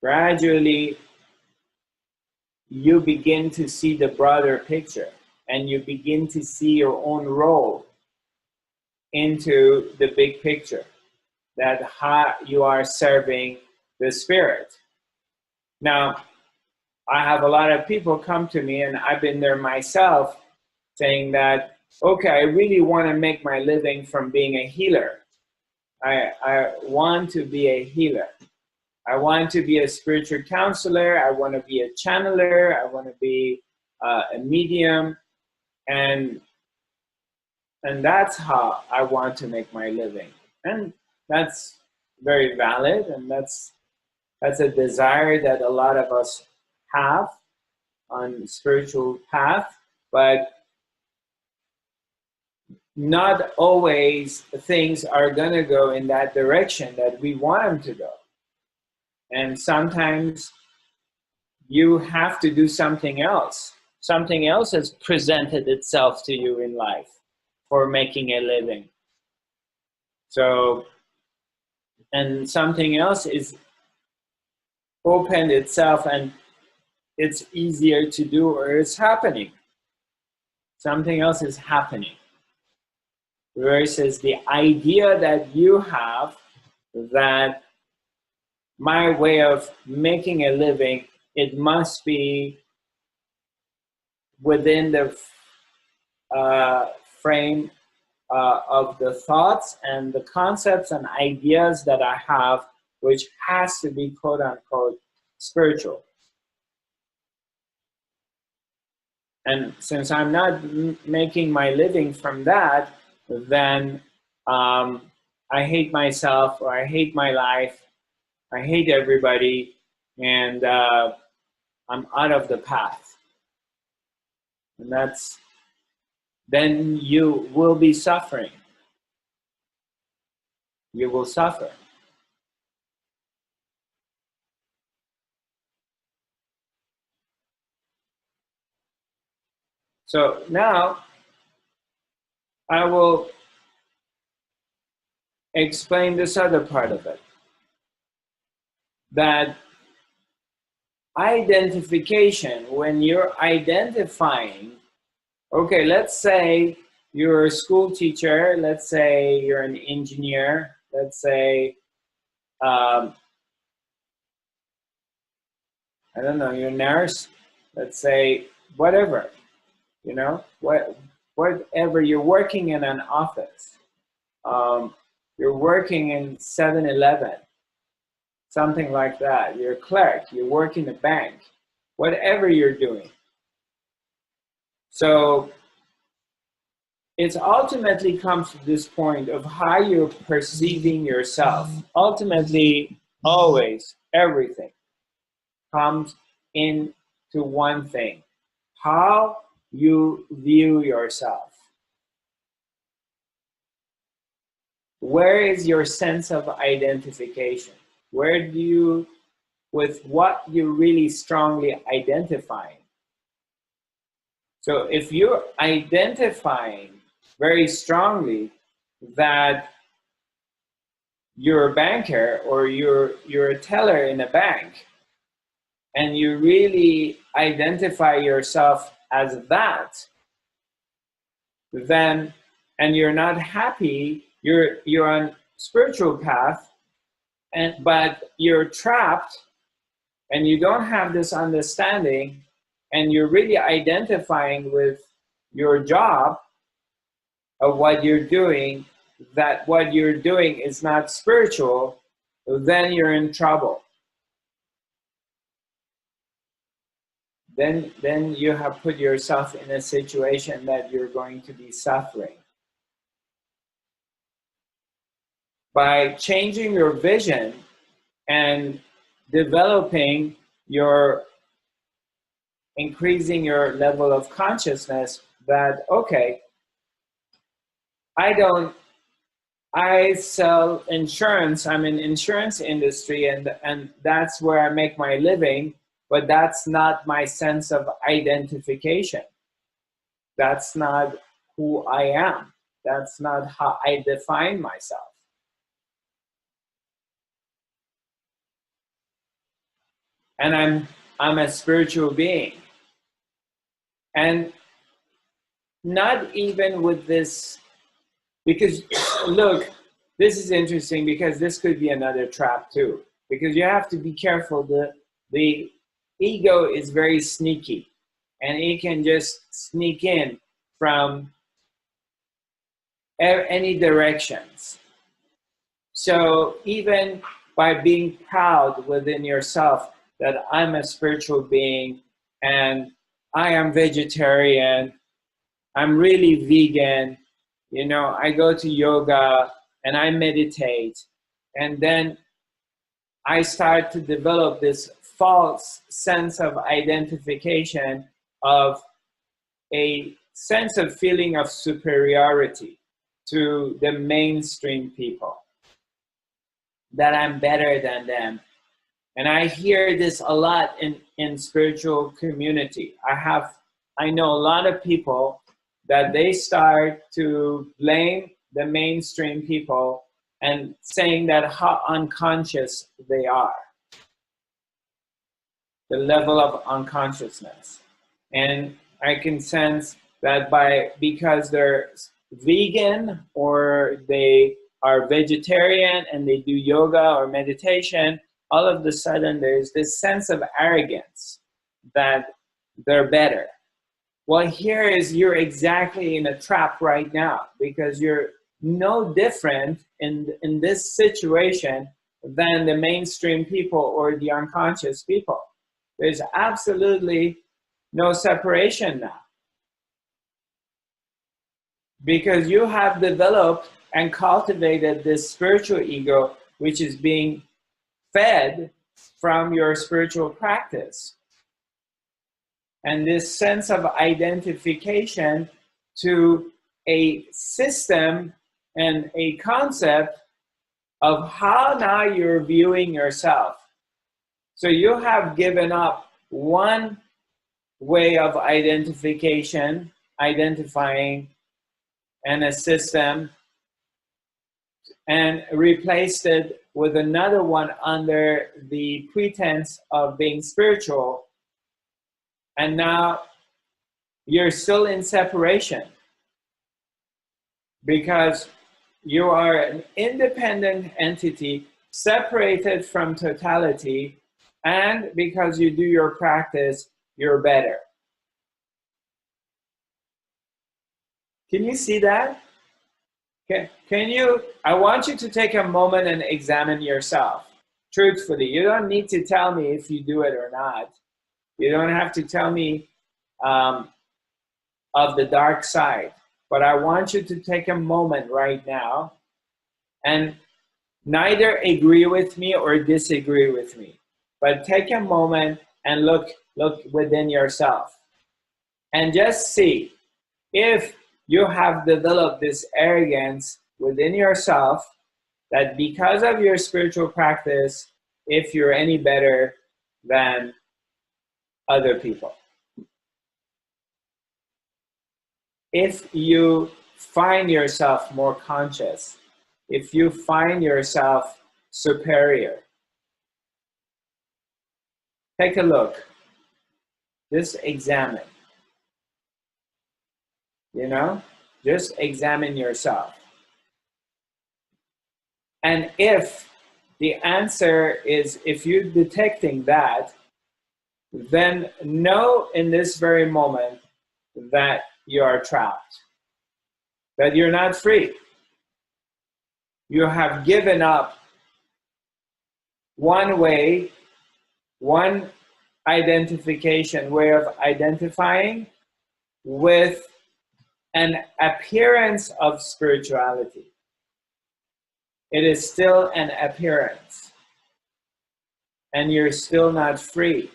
gradually you begin to see the broader picture, and you begin to see your own role into the big picture, that how you are serving the spirit. Now, I have a lot of people come to me, and I've been there myself, saying that, okay, I really want to make my living from being a healer. I want to be a healer. I want to be a spiritual counselor. I want to be a channeler. I want to be a medium. And that's how I want to make my living. And that's very valid. And that's a desire that a lot of us have on spiritual path. But not always things are going to go in that direction that we want them to go. And sometimes you have to do something else. Something else has presented itself to you in life for making a living. So, and something else is opened itself, and it's easier to do, or it's happening. Something else is happening. Versus the idea that you have that my way of making a living, it must be within the frame of the thoughts and the concepts and ideas that I have, which has to be quote unquote spiritual. And since I'm not making my living from that, then I hate myself, or I hate my life, I hate everybody, and I'm out of the path. And then you will be suffering. You will suffer. So now I will explain this other part of it. That identification, when you're identifying, okay, let's say you're a school teacher, let's say you're an engineer, let's say, I don't know, you're a nurse, let's say, whatever, you know, whatever, you're working in an office, you're working in 7-Eleven, something like that, you're a clerk, you work in a bank, whatever you're doing. So it ultimately comes to this point of how you're perceiving yourself. Ultimately, always, everything comes into one thing: how you view yourself. Where is your sense of identification? Where do you, with what you really strongly identifying? So if you're identifying very strongly that you're a banker, or you're a teller in a bank, and you really identify yourself as that, then, and you're not happy, you're on spiritual path, but you're trapped, and you don't have this understanding, and you're really identifying with your job of what you're doing, that what you're doing is not spiritual, then you're in trouble. Then you have put yourself in a situation that you're going to be suffering. By changing your vision and developing increasing your level of consciousness, that, okay, I sell insurance, I'm in insurance industry, and that's where I make my living, but that's not my sense of identification. That's not who I am. That's not how I define myself. and I'm a spiritual being. And not even with this, because look, this is interesting because this could be another trap too, because you have to be careful. The ego is very sneaky, and it can just sneak in from any directions. So even by being proud within yourself that I'm a spiritual being and I am vegetarian, I'm really vegan, you know, I go to yoga and I meditate, and then I start to develop this false sense of identification, of a sense of feeling of superiority to the mainstream people, that I'm better than them. And I hear this a lot in spiritual community. I know a lot of people that they start to blame the mainstream people and saying that how unconscious they are, the level of unconsciousness. And I can sense that because they're vegan or they are vegetarian and they do yoga or meditation, all of a sudden there's this sense of arrogance that they're better. Well, here is, you're exactly in a trap right now, because you're no different in this situation than the mainstream people or the unconscious people. There's absolutely no separation now, because you have developed and cultivated this spiritual ego, which is being fed from your spiritual practice. And this sense of identification to a system and a concept of how now you're viewing yourself. So you have given up one way of identification, identifying, and a system, and replaced it with another one under the pretense of being spiritual. And now you're still in separation, because you are an independent entity separated from totality, and because you do your practice, you're better. Can you see that? Can you, I want you to take a moment and examine yourself truthfully. You don't need to tell me if you do it or not. You don't have to tell me of the dark side, but I want you to take a moment right now and neither agree with me or disagree with me, but take a moment and look within yourself and just see if you have developed this arrogance within yourself, that because of your spiritual practice, if you're any better than other people. If you find yourself more conscious, if you find yourself superior, take a look, just examine, you know, just examine yourself. And if the answer is, if you're detecting that, then know in this very moment that you are trapped, that you're not free. You have given up one way, one identification, way of identifying with an appearance of spirituality. It is still an appearance, and you're still not free.